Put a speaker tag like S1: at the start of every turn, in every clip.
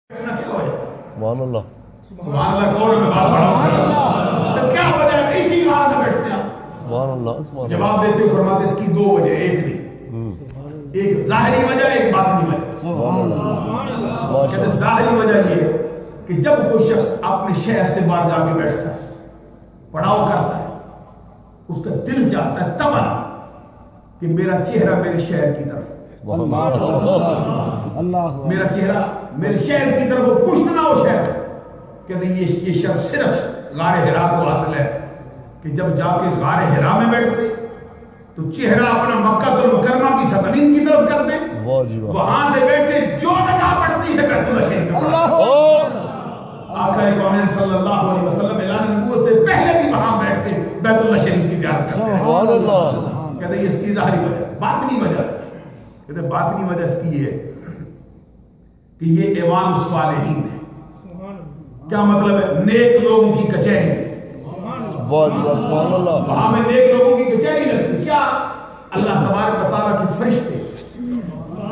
S1: سبحان اللہ
S2: سبحان اللہ کور میں بات پڑھا تو کیا وجہ ہے اسی حال میں بیٹھتے ہیں
S1: سبحان اللہ
S2: جواب دیتے ہو فرماتے اس کی دو وجہ ایک نہیں ایک ظاہری وجہ ایک باطنی وجہ
S1: سبحان اللہ
S2: کہتے ظاہری وجہ یہ ہے کہ جب کوئی شخص اپنے شہر سے باہر جا کے بیٹھتا ہے پڑھاؤ کرتا ہے اس کا دل چاہتا ہے تمنا کہ میرا چہرہ میرے شہر کی طرف میرا چہرہ میرے شہر کی طرف وہ پشت نہ ہو شہر کہتے ہیں یہ شرف صرف غار حرا کو حاصل ہے کہ جب جا کے غار حرا میں بیٹھتے تو چہرہ اپنا مکہ المکرمہ کی سطحین کی طرف کرتے وہاں سے بیٹھے جو نگاہ پڑتی ہے بیت اللہ شریف آقا کونین صلی اللہ علیہ وسلم اعلان نبوت سے پہلے بھی وہاں بیٹھ کے بیت اللہ شریف کی زیارت کرتے ہیں کہتے ہیں اس کی ظاہری وجہ باطنی وجہ کہتے ہیں باطنی وجہ اس کی یہ کہ یہ ایوان الصالحین ہے کیا مطلب ہے نیک لوگوں کی کچہری
S1: سبحان اللہ
S2: وہاں میں نیک لوگوں کی کچہری لگتی کیا اللہ تبارک و تعالیٰ کے فرشتے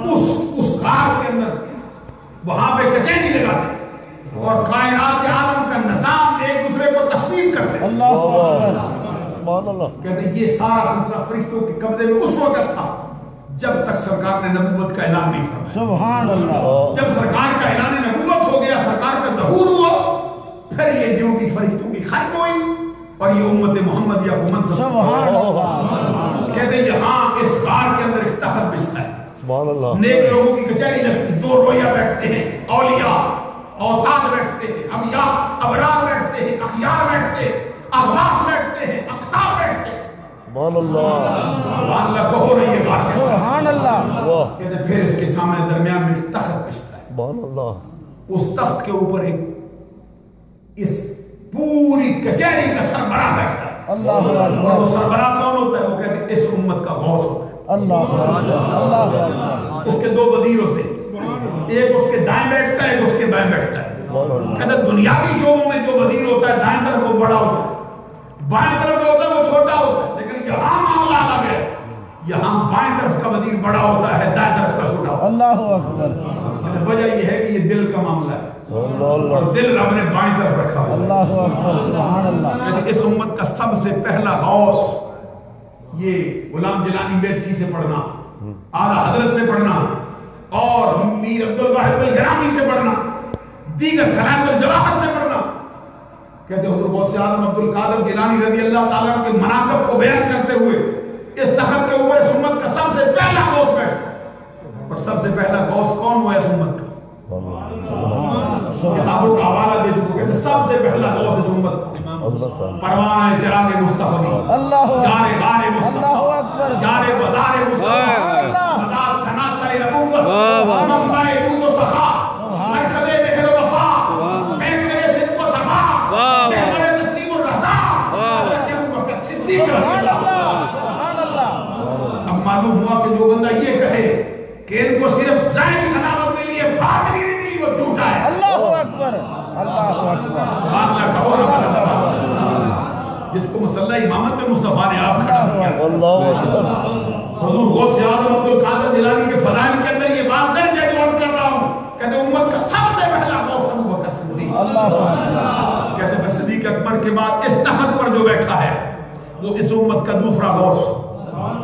S2: اس غار کے اندر وہاں پہ کچہری لگاتے تھے اور کائنات عالم کا نظام ایک دوسرے کو تفویض کرتے تھے
S1: سبحان اللہ
S2: کہتے ہیں یہ سارا سلسلہ فرشتوں کے قبضے میں اس وقت تھا جب تک سرکار نے نبوت کا اعلان نہیں فرمایا
S3: سبحان اللہ
S2: جب سرکار کا اعلان نبوت ہو گیا سرکار کا ظہور ہوا پھر یہ ڈیوٹی فرشتوں کی ختم ہوئی اور یہ امت محمد یا امت
S3: سبحان اللہ
S2: کہتے ہیں یہاں اس غار کے اندر ایک تخت بچتا ہے
S1: سبحان اللہ
S2: نیک لوگوں کی کچہری لگتی دو رویہ بیٹھتے ہیں اولیاء اوتاد بیٹھتے ہیں انبیاء ابرار بیٹھتے ہیں اخیار بیٹھتے ہیں اغواص بیٹھتے ہیں اقطاب بیٹھتے ہیں
S1: سبحان اللہ
S2: سبحان اللہ کہو رہی ہے غار کے
S3: سبحان اللہ
S2: کہتے ہیں پھر اس کے سامنے درمیان میں ایک تخت بچتا ہے
S1: سبحان اللہ
S2: اس تخت کے اوپر ایک اس پوری کچہری کا سربراہ بیٹھتا ہے
S3: اللہ
S2: اور وہ سربراہ کون ہوتا ہے وہ کہتے ہیں اس امت کا غوث ہوتا ہے
S3: اللہ
S2: اس کے دو وزیر ہوتے ہیں ایک اس کے دائیں بیٹھتا ہے ایک اس کے بائیں بیٹھتا ہے کہتے ہیں دنیاوی شعبوں میں جو وزیر ہوتا ہے دائیں طرف وہ بڑا ہوتا ہے بائیں طرف جو ہوتا ہے وہ چھوٹا ہوتا ہے لیکن یہاں معاملہ الگ ہے یہاں بائیں طرف کا وزیر بڑا ہوتا ہے دائیں طرف کا چھوٹا ہوتا ہے
S3: اللہ اکبر
S2: وجہ یہ ہے کہ یہ دل کا معاملہ ہے اور دل رب نے بائیں طرف رکھا ہے
S3: اللہ اکبر سبحان اللہ
S2: اس امت کا سب سے پہلا غوث یہ غلام جیلانی مرچی سے پڑھنا اعلیٰ حضرت سے پڑھنا اور میر عبدالواحد الگرامی سے پڑھنا دیگر خلائق الجواہر سے پڑھنا کہتے حضور غوث اعظم عبدالقادر جیلانی رضی اللہ تعالیٰ کے مناقب کو بیان کرتے ہوئے اس تخت کے اوپر اس امت کا سب سے پہلا غوث بیٹھتا ہے اور سب سے پہلا غوث کون ہوا اس امت کا کتابوں کا حوالہ دے چکو کہتے سب سے پہلا غوث اس امت کا پروانہ چراغ مصطفی
S3: اللہ
S2: یار غار مصطفی
S3: اللہ اکبر
S2: یار بازار مصطفی مدار شناسہ نبوت منبع عود و سخا مرکز مہر و وفا پیکر صدق و صفا محور تسلیم الرضا حضرت ابوبکر صدیق رضی اللہ اب معلوم ہوا کہ جو بندہ یہ کہے کہ ان کو صرف ظاہری خلافت ملی ہے باطنی نہیں ملی وہ جھوٹا ہے
S3: اللہ اکبر اللہ اکبر
S2: سبحان اللہ کہو رب اللہ جس کو مسلح امامت میں مصطفیٰ نے آپ کھڑا کیا حضور غوث اعظم عبدالقادر جیلانی کے فضائل کے اندر یہ بات درج ہے جو عرض کر رہا ہوں کہتے امت کا سب سے پہلا غوث ابوبکر صدیق
S3: اللہ اکبر
S2: کہتے ہیں صدیق اکبر کے بعد اس تخت پر جو بیٹھا ہے وہ اس امت کا دوسرا غوث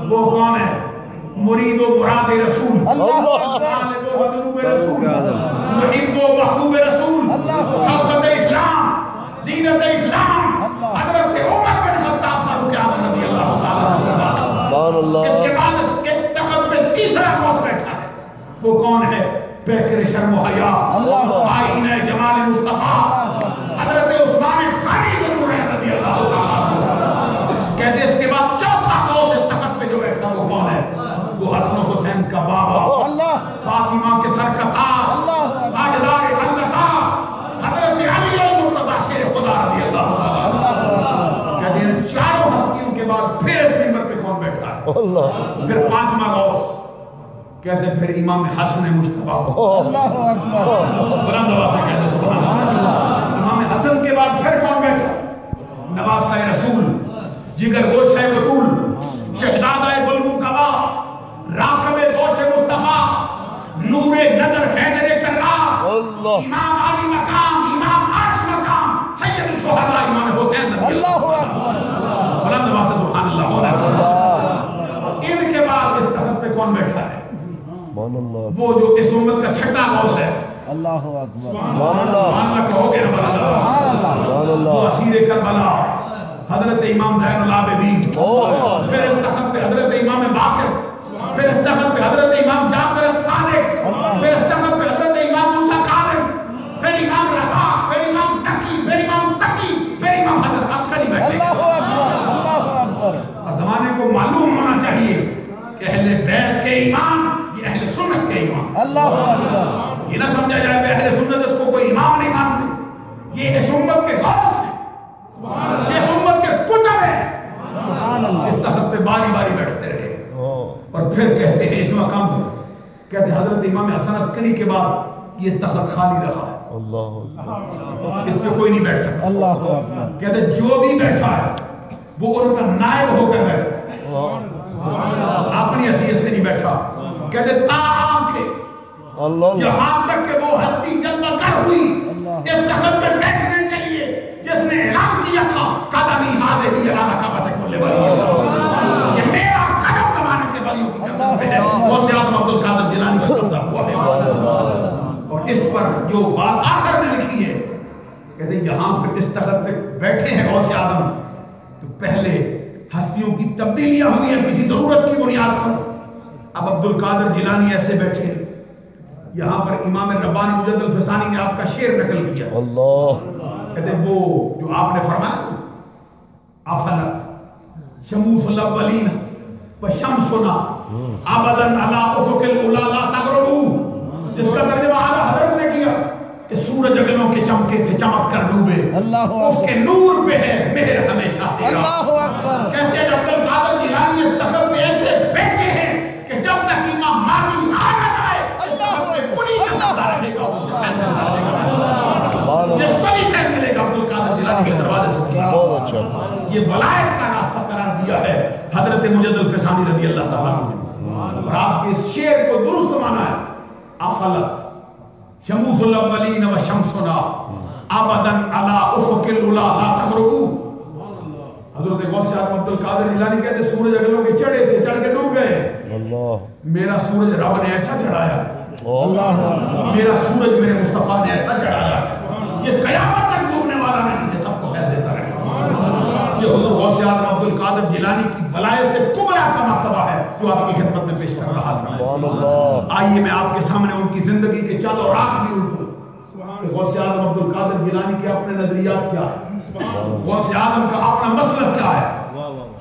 S2: وہ کون ہے مرید و مراد رسول
S3: اللہ اکبر
S2: طالب و مطلوب رسول محب و محبوب رسول شوکت اسلام زینت اسلام حضرت عمر بن خطاب فاروق اعظم رضی اللہ تعالیٰ اس کے بعد اس تخت پہ تیسرا غوث بیٹھا ہے وہ کون ہے پیکر شرم و حیا آئینہ جمال مصطفیٰ حضرت عثمان غنی ذوالنورین رضی اللہ تعالیٰ کہتے ہیں اس کے بعد چوتھا غوث اس تخت پہ جو بیٹھا وہ کون ہے وہ حسن و حسین کا بابا
S3: اللہ
S2: فاطمہ کے سر کا تاج تاجدار حضرتا حضرت علی المرتضی شیر خدا رضی اللہ تعالیٰ کہتے ہیں چاروں ہستیوں کے بعد پھر اس منبر پہ کون بیٹھا ہے پھر پانچواں غوث کہتے ہیں پھر امام حسن مجتبی
S3: اللہ اکبر
S2: بلند آواز سے کہتے ہیں سبحان اللہ امام حسن کے بعد پھر کون بیٹھا نواسہ رسول جگر گوشہ بطول شہزادہ گلمنقبہ راکب دوش مصطفیٰ نور نظر حیدر کرار امام علی مقام، امام عرش مقام، سید الشہداء امام حسین رضی
S3: اللہ اکبر
S2: بلند آواز سے سبحان اللہ۔ ان کے بعد اس تخت پہ کون بیٹھا ہے؟
S1: سبحان اللہ
S2: وہ جو اس امت کا چھٹا غوث ہے،
S3: اللہ اکبر
S1: سبحان اللہ
S2: سبحان اللہ کہو گے نا بلند آواز سے؟
S3: سبحان اللہ
S1: سبحان
S2: وہ
S1: اللہ
S2: اسیر کربلا حضرت امام زین العابدین، پھر اس تخت پہ حضرت امام باقر، پھر اس تخت پہ حضرت امام جعفر الصادق، پھر اس تخت پہ حضرت امام موسیٰ کاظم، پھر امام رضا، پھر امام نقی، پھر امام تقی، پھر امام حضرت عسکری بیٹھے۔
S3: اللہ اکبر اللہ اکبر
S2: اور زمانے کو معلوم ہونا چاہیے کہ اہل بیت کے امام یہ اہل سنت کے امام،
S3: اللہ اکبر
S2: یہ نہ سمجھا جائے کہ اہل سنت اس کو کوئی امام نہیں مانتے، یہ اس امت کے غوث ہیں، یہ اس امت کے کتب ہیں۔ اس تخت پہ باری باری بیٹھتے رہے اور پھر کہتے ہیں اس مقام پہ کہتے ہیں حضرت امام حسن عسکری کے بعد یہ تخت خالی رہا ہے،
S1: اللہ
S2: اس پہ کوئی نہیں بیٹھ سکتا۔
S3: اللہ اکبر
S2: کہتے ہیں جو بھی بیٹھا ہے وہ ان کا نائب ہو کر بیٹھا، اپنی حیثیت سے نہیں بیٹھا۔ کہتے ہیں تاہم کہ
S1: اللہ
S2: یہاں تک کہ وہ ہستی جلوہ گر ہوئی اس تخت پہ بیٹھنے کے لیے جس نے اعلان کیا تھا قدمی ہذہ علی رکبۃ کل ولی، یہ میرا قدم زمانے کے ولیوں کی قدم پہ ہے، غوث اعظم عبد القادر جیلانی کا قبضہ ہوا ہے۔ اور اس پر جو بات آخر میں لکھی ہے کہتے ہیں یہاں پھر اس تخت پہ بیٹھے ہیں غوث اعظم تو پہلے ہستیوں کی تبدیلیاں ہوئی ہیں کسی ضرورت کی بنیاد پر۔ اب عبد القادر جیلانی ایسے بیٹھے، یہاں پر امام ربانی مجد الفسانی نے آپ کا شعر نقل کیا،
S1: اللہ
S2: کہتے ہیں وہ جو آپ نے فرمایا افلت شموس الاولین وشمسنا ابدا علی افق الاولی لا تغربوا، جس کا ترجمہ اعلیٰ حضرت نے کیا کہ سورج اگلوں کے چمکے تھے چمک کر ڈوبے،
S3: اللہ
S2: اس کے نور پہ ہے مہر ہمیشہ تیرا۔
S3: اللہ اکبر
S2: کہتے ہیں عبد القادر جیلانی اس تخت پہ ایسے بیٹھے ہیں کہ جب تک امام مہدی آ نہ جائے اس تخت پہ انہی کا قبضہ رہے گا، اس سے فیصلہ رہے گا، جس کو بھی فیصلہ ملے گا عبد القادر جیلانی کے دروازے سے۔
S1: بہت اچھا
S2: یہ ولایت کا راستہ قرار دیا ہے حضرت مجد الفسانی رضی اللہ تعالیٰ عنہ نے، اور آپ کے اس شعر کو درست مانا ہے افلت شموس الاولین و شمسنا ابدا علی افق الاولی لا تغربوا۔ حضرت غوث اعظم عبد القادر جیلانی کہتے سورج اگلوں کے چڑھے تھے، چڑھ کے ڈوب گئے،
S1: اللہ
S2: میرا سورج رب نے ایسا چڑھایا،
S3: اللہ اکبر
S2: میرا سورج میرے مصطفیٰ نے ایسا چڑھایا، یہ قیامت تک ڈوبنے والا نہیں ہے، سب کو خیر دیتا رہے۔ یہ حضور غوث اعظم عبد القادر جیلانی کی ولایت کبریٰ کا مرتبہ ہے جو آپ کی خدمت میں پیش کر رہا تھا۔
S1: سبحان اللہ
S2: آئیے میں آپ کے سامنے ان کی زندگی کے چند اور راہ بھی اٹھوں کہ غوث اعظم عبد القادر جیلانی کے اپنے نظریات کیا ہے، غوث اعظم کا اپنا مسلک کیا ہے،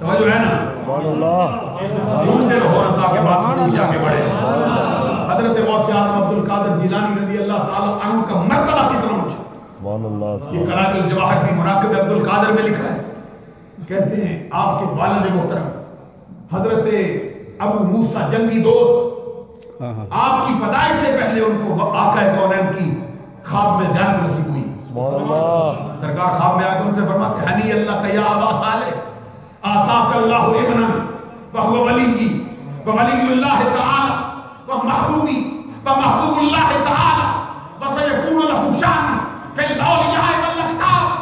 S2: توجہ ہے نا،
S1: سبحان اللہ
S2: جھومتے رہو نا تاکہ بات پوچھ کے بڑھے۔ حضرت غوث اعظم عبد القادر جیلانی رضی اللہ تعالیٰ عنہ کا مرتبہ کتنا اونچا،
S1: سبحان اللہ
S2: یہ کلام الجواہر کی مناقب عبد القادر میں لکھا ہے، کہتے ہیں آپ کے والد محترم حضرت ابو موسیٰ جنگی دوست، آپ کی پیدائش سے پہلے ان کو آقا کونین کی خواب میں زیارت نصیب ہوئی،
S1: سبحان اللہ
S2: سرکار خواب میں آ کے ان سے فرماتے ہیں ہنی اللہ کا یا ابا صالح آتاک اللہ ابنا وہو ولی وولی اللہ تعالی ومحبوبی ومحبوب اللہ تعالی وسیکون له شان فی الاولیاء والاقطاب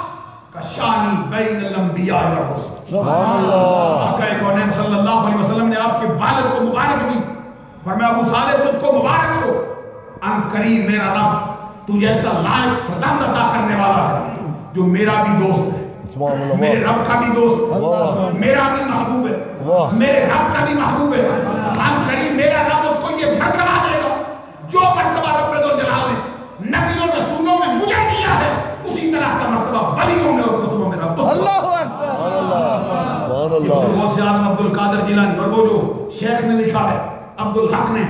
S2: کشانی بین الانبیاء والرسل۔
S1: سبحان اللہ
S2: آقا کونین صلی اللہ علیہ وسلم نے آپ کے والد کو مبارک دی، فرمایا ابو صالح تجھ کو مبارک ہو، ان قریب میرا رب تجھے ایسا لائق فرزند عطا کرنے والا ہے جو میرا بھی دوست ہے،
S1: سبحان اللہ
S2: میرے رب کا بھی دوست
S1: اللہ
S2: ہے، میرا بھی محبوب ہے،
S1: واہ
S2: میرے رب کا بھی محبوب ہے، ان قریب میرا رب اس کو یہ مرتبہ دے گا جو مرتبہ رب الجلال نے نبیوں رسولوں میں مجھے دیا ہے، اسی طرح کا مرتبہ ولیوں میں اور کتبوں میں رب
S3: اللہ اکبر
S1: سبحان اللہ
S2: یہ غوث اعظم عبد القادر جیلانی اور وہ جو شیخ نے لکھا ہے عبد الحق نے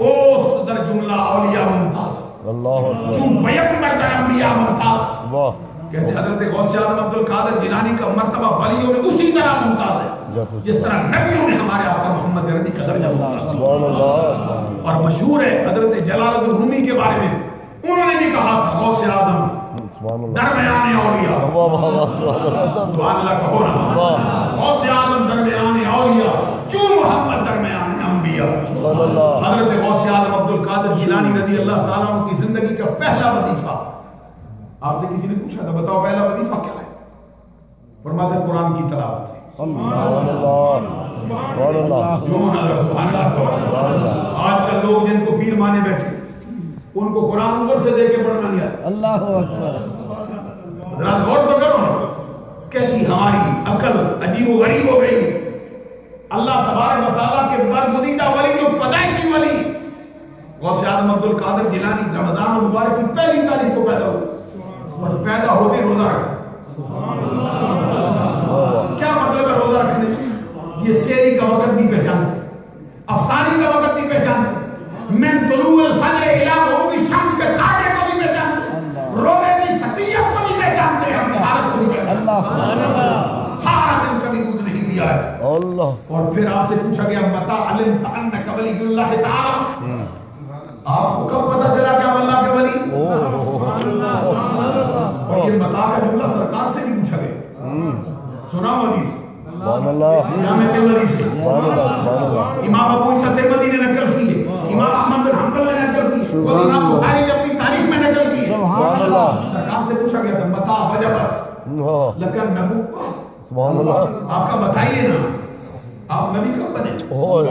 S2: اوست در جملہ اولیاء ممتاز
S1: اللہ اکبر
S2: چون پیغمبر در انبیاء ممتاز،
S1: واہ
S2: کہتے حضرت غوث اعظم عبد القادر جیلانی کا مرتبہ ولیوں میں اسی طرح ممتاز ہے جس طرح نبیوں نے ہمارے آقا محمد عربی کا درجہ ممتاز کیا۔
S1: سبحان اللہ
S2: اور مشہور ہے حضرت جلال الدین رومی کے بارے میں انہوں نے بھی کہا تھا غوث اعظم
S1: سبحان اللہ
S2: درمیان اولیاء،
S1: واہ واہ واہ سبحان اللہ
S2: سبحان اللہ کہو نا،
S1: واہ
S2: غوث اعظم درمیان اولیاء جو محمد درمیان انبیاء.
S1: سبحان اللہ.
S2: حضرت غوث اعظم عبد القادر جیلانی رضی اللہ تعالیٰ عنہ کی زندگی کا پہلا وظیفہ. آپ سے کسی نے پوچھا تھا بتاؤ پہلا وظیفہ کیا ہے؟ فرماتے ہیں قرآن کی تلاوت.
S1: سبحان اللہ. سبحان اللہ.
S2: آج کل لوگ جن کو پیر مانے بیٹھے ان کو قرآن اوپر سے دے کے پڑھنا نہیں آتا.
S3: اللہ اکبر.
S2: حضرات غور تو کرو نا کیسی ہماری عقل عجیب و غریب ہو گئی. اللہ تبارک و تعالیٰ کے برگزیدہ ولی جو پیدائشی ولی غوث اعظم عبد القادر جیلانی رمضان المبارک کی پہلی تاریخ کو پیدا ہوئے اور پیدا ہوتے روزہ رکھا. کیا مطلب ہے روزہ رکھنے؟ یہ سحری کا وقت بھی پہچانتے, افطاری کا وقت بھی پہچانتے, من طلوع الفجر الی غروب الشمس کے قاعدے کو بھی پہچانتے, روزے کی شدیت کو بھی پہچانتے, ہم حالت کو بھی پہچانتے. سارا دن کبھی دودھ نہیں پیا ہے.
S1: اللہ.
S2: اور پھر آپ سے پوچھا گیا متى علمت انک ولی اللہ تعالی, آپ کو کب پتہ چلا کہ آپ اللہ کے ولی؟ اور یہ متا کا جملہ سرکار سے بھی پوچھا گیا. سنا حدیث
S1: سبحان اللہ.
S2: امام ترمذی سے,
S1: سبحان اللہ. سبحان اللہ.
S2: امام ابو عیسیٰ ترمذی نے نقل کی ہے, امام احمد بن حنبل نے نقل کی ہے, اور امام بخاری نے اپنی تاریخ میں نقل کی ہے.
S1: سبحان اللہ.
S2: سرکار سے پوچھا گیا تھا متا وجبت لکن نبوت,
S1: سبحان اللہ.
S2: آپ کا بتائیے نا آپ نبی کب بنے؟ اور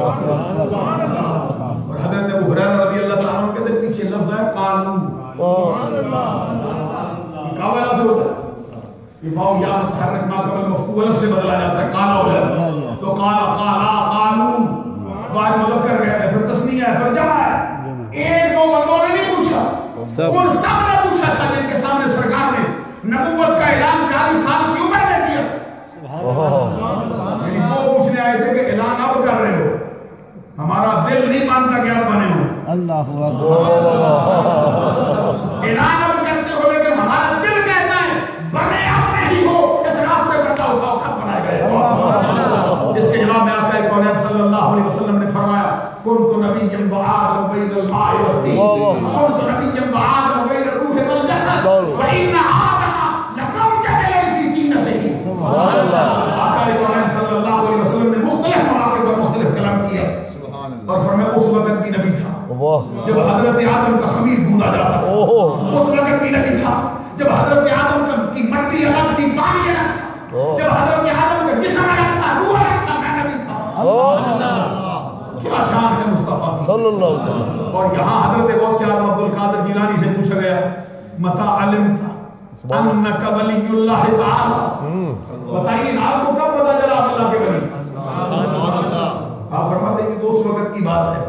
S2: حضرت ابو ہریرہ رضی اللہ تعالیٰ عنہ کہتے ہیں پیچھے لفظ ہے قالو. کیا وجہ سے ہوتا ہے؟ یہ واو یا متحرک ما قبل مفتوح الف سے بدلا جاتا ہے, کالا ہو جاتا ہے. تو کالا قالا قالو بعد مذکر ہے, پھر تثنیہ ہے, پھر جمع ہے. ایک دو بندوں نے نہیں پوچھا, ان سب نے پوچھا تھا جن کے سامنے سرکار نے نبوت کا اعلان 40 سال کی عمر میں کیا تھا. یعنی وہ پوچھنے آئے تھے کہ اعلان اب کر رہے ہو, ہمارا دل نہیں مانتا کہ آپ بنے ہو.
S3: اللہ
S2: اعلان اب کرتے ہو لیکن ہمارا دل کہتا ہے بنے اب نہیں ہو, اس راستے پر نہ اٹھاؤ کب بنائے گئے. جس کے جواب میں آقا کونین صلی اللہ علیہ وسلم نے فرمایا کنت نبیا وآدم بین الماء والطین, کنت نبیا وآدم بین الروح والجسد وإن آدم لمنجدل فی طینتہ. آقا کونین صلی اللہ علیہ وسلم نے مختلف مواقع پر مختلف کلام کیا اور فرمایا اس وقت بھی نبی تھا جب حضرت آدم کا خمیر گوندا جاتا تھا, اس وقت بھی نبی تھا جب حضرت آدم کی مٹی الگ تھی, پانی الگ تھا, جب حضرت آدم کا جسم الگ تھا, روح الگ تھا, میں نبی تھا. کیا شان ہے مصطفیٰ
S1: صلی اللہ علیہ وسلم.
S2: اور یہاں حضرت غوث اعظم عبد القادر جیلانی سے پوچھا گیا متى علمت انک ولی اللہ تعالی, بتائیے آپ کو کب پتہ چلا آپ اللہ کے ولی؟ آپ فرماتے ہیں یہ اس وقت کی بات ہے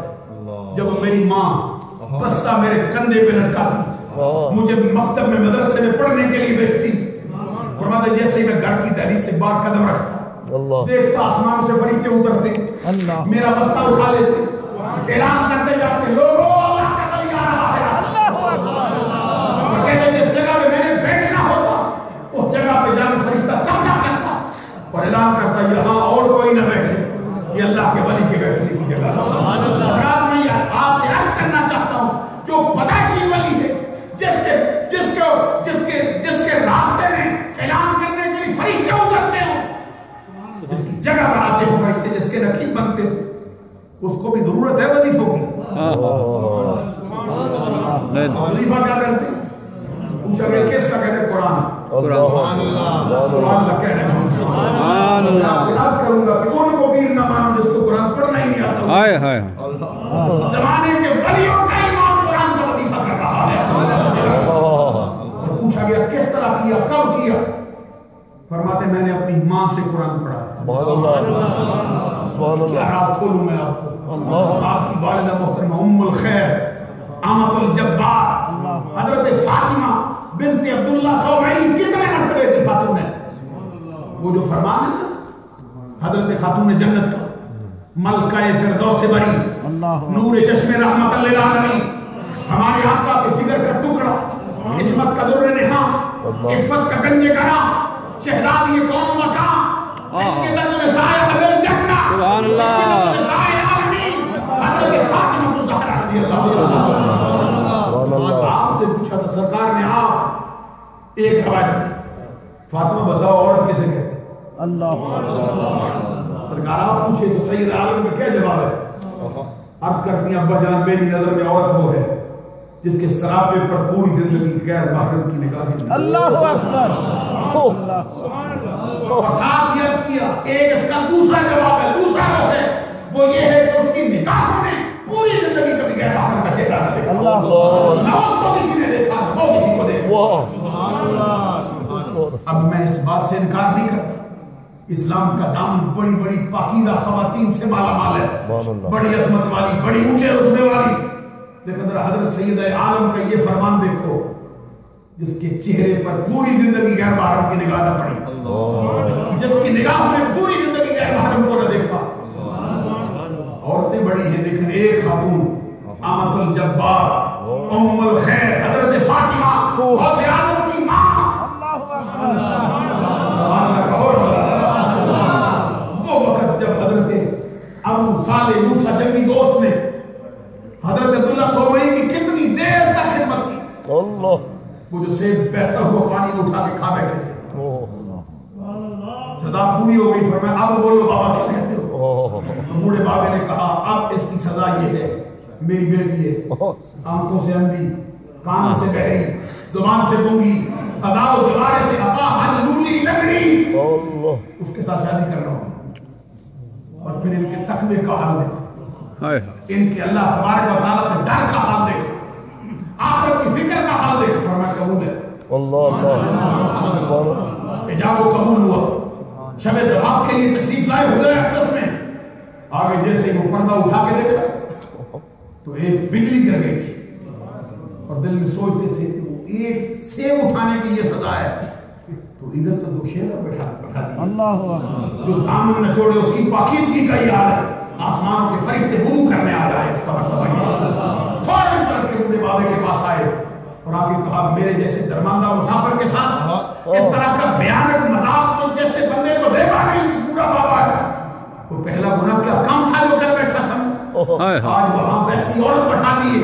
S2: جب میری ماں بستہ میرے کندھے پہ لٹکاتی, مجھے مکتب میں مدرسے میں پڑھنے کے لیے بھیجتی. فرماتے ہیں جیسے ہی میں گھر کی دہلیز سے باہر قدم رکھتا دیکھتا آسمانوں سے فرشتے اترتے, میرا بستہ اٹھا لیتے, اعلان کرتے جاتے لوگوں اللہ کا ولی آ رہا ہے. اور کہتے ہیں جس جگہ پہ میں نے بیٹھنا ہوتا اس جگہ پہ جا کے فرشتہ قبضہ کرتا اور اعلان کرتا یہاں اور کوئی نہ بیٹھے, یہ اللہ کے ولی کے بیٹھنے کی جگہ ہے. میں آپ سے عرض کرنا چاہتا ہوں جو پیدائشی ولی ہے جس کے راستے میں اعلان کرنے کے لیے فرشتے اترتے ہوں, جس کی جگہ بناتے ہوں فرشتے, جس کے رقیب بنتے ہوں, اس کو بھی ضرورت ہے وظیفوں کی. وظیفہ کیا کرتے ہیں؟ پوچھا گیا کس کا کہتے ہیں قرآن. سبحان اللہ کہہ رہے ہیں. سبحان اللہ. آپ سے عرض کروں گا کہ ان کو پیر نہ مانو جس کو قرآن پڑھنا ہی نہیں آتا.
S4: ہائے ہائے.
S2: زمانے کے ولیوں کا امام قرآن کا وظیفہ کر رہا ہے. اور پوچھا گیا کس طرح کیا, کب کیا؟ فرماتے میں نے اپنی ماں سے قرآن پڑھا ہے.
S1: سبحان اللہ.
S2: کیا راز کھولوں میں آپ کو؟ آپ کی والدہ محترمہ ام الخیر امۃ الجبار حضرت فاطمہ بنت عبداللہ صومعی کتنے مرتبے کی خاتون ہے. وہ جو فرمان ہے نا حضرت خاتون جنت کا, ملکہ فردوس بری, نور چشم رحمت للعالمین, ہمارے آقا کے جگر کا ٹکڑا, عصمت کا در نہاں, عفت کا گنج کرام, شہزادی قوم و مقام, سیدۃ النساء اہل الجنہ,
S4: سبحان اللہ,
S2: سیدۃ النساء العالمین, حضرت فاطمہ الزہرا رضی اللہ عنہا. آپ سے پوچھا تھا سرکار نے آپ ایک روایت میں فاطمہ بتاؤ عورت کسے کہتے ہیں؟
S3: اللہ.
S2: سرکار آپ پوچھے تو سید عالم کا کیا جواب ہے؟ عرض کرتی ہیں ابا جان میری نظر میں عورت وہ ہے جس کے سراپے پر پوری زندگی غیر محرم کی نگاہیں
S3: اللہ اکبر
S2: اور ساتھ یہ عرض کیا ایک اس کا دوسرا جواب ہے، دوسرا وہ ہے وہ یہ ہے کہ اس کی نگاہوں نے پوری زندگی کبھی غیر محرم کا چہرہ نہ دیکھا، نہ اس کو کسی نے دیکھا نہ وہ کسی کو دیکھا۔ اب میں اس بات سے انکار نہیں کرتا اسلام کا دامن بڑی بڑی پاکیزہ خواتین سے مالا مال ہے، بڑی عظمت والی، بڑی اونچے رتبے والی، لیکن ذرا حضرت سید عالم کا یہ فرمان دیکھو جس کے چہرے پر پوری زندگی غیر محرم کی نگاہ نہ پڑی، جس کی نگاہ میں پوری زندگی غیر محرم کو نہ دیکھا۔ عورتیں بڑی ہیں لیکن ایک خاتون امت الجبار ام الخیر حضرت فاطمہ غوث اعظم کی ماں، وہ وقت جب حضرت ابو صالح موسیٰ جنگی دوست نے حضرت عبداللہ سومئی کی کتنی دیر تک خدمت کی، وہ جو سیب بہتا ہوا پانی میں اٹھا کے کھا بیٹھے تھے، سزا پوری ہو گئی، فرمایا اب بولو بابا کیا کہتے ہو؟ بوڑھے بابے نے کہا اب اس کی سزا یہ ہے میری بیٹی ہے، آنکھوں سے اندھی، کانوں سے بہری، زبان سے گونگی، ادا و جوارے سے اپا حج لولی لگڑی، اس کے ساتھ شادی کرنا ہو۔ اور پھر ان کے تقوی کا حال دیکھو، ان کے اللہ تبارک و تعالیٰ سے ڈر کا حال دیکھو، آخرت کی فکر کا حال دیکھو، فرمایا قبول ہے، اجاب و قبول ہوا۔ شب زواف کے لیے تشریف لائے حجرہ اقدس میں، آگے جیسے وہ پردہ اٹھا کے دیکھا تو ایک بجلی گر گئی تھی، اور دل میں سوچتے تھے کہ وہ ایک سیب اٹھانے کی یہ سزا ہے، تو ادھر تو دو شیرہ بٹھا دیا،
S3: اللہ اکبر،
S2: جو دامن نہ چھوڑے اس کی پاکیزگی کا یہ حال ہے، آسمان کے فرشتے وضو کرنے آ جائے، اس کا مطلب فوراً طرف کے بوڑھے بابے کے پاس آئے اور آ کے کہا میرے جیسے درماندہ مسافر کے ساتھ اس طرح کا بیانک مذاق تو جیسے بندے کو دے پا نہیں کہ بوڑھا بابا ہے، وہ پہلا گناہ کیا کام تھا جو کر بیٹھا تھا میں، آج وہاں ویسی عورت بٹھا دیے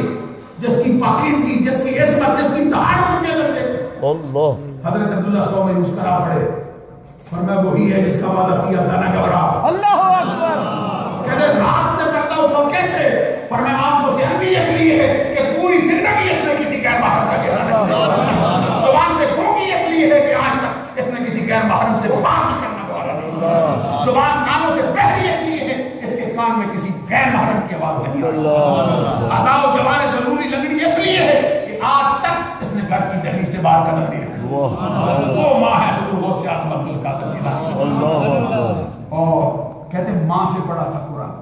S2: جس کی پاکیزگی، جس کی عصمت، جس کی طہارت کے اندر دیکھو۔ حضرت عبداللہ سومئی مسکرا پڑے، فرمایا وہی ہے جس کا وعدہ کیا تھا نہ گھبرا۔ اللہ اکبر، کہتے راستے پردہ اٹھا کیسے؟ فرمایا آنکھوں سے اندھی اس لیے ہے کہ پوری زندگی اس نے کسی غیر محرم کا چہرہ نہیں دیکھا، زبان سے گونگی اس لیے ہے کہ آج تک اس نے کسی غیر محرم سے بات نہیں کرنا والا نہیں، زبان کانوں سے بہری اس لیے ہے اس کے کان میں کسی غیر محرم کی آواز نہیں آئی، ادا و جوارے سے رولی لگڑی اس لیے ہے کہ آج تک اس نے گھر کی دہلیز سے باہر قدم نہیں رکھا، وہ ماں ہے حضور غوث اعظم عبد القادر جیلانی، اور کہتے ہیں ماں سے پڑھا تھا قرآن۔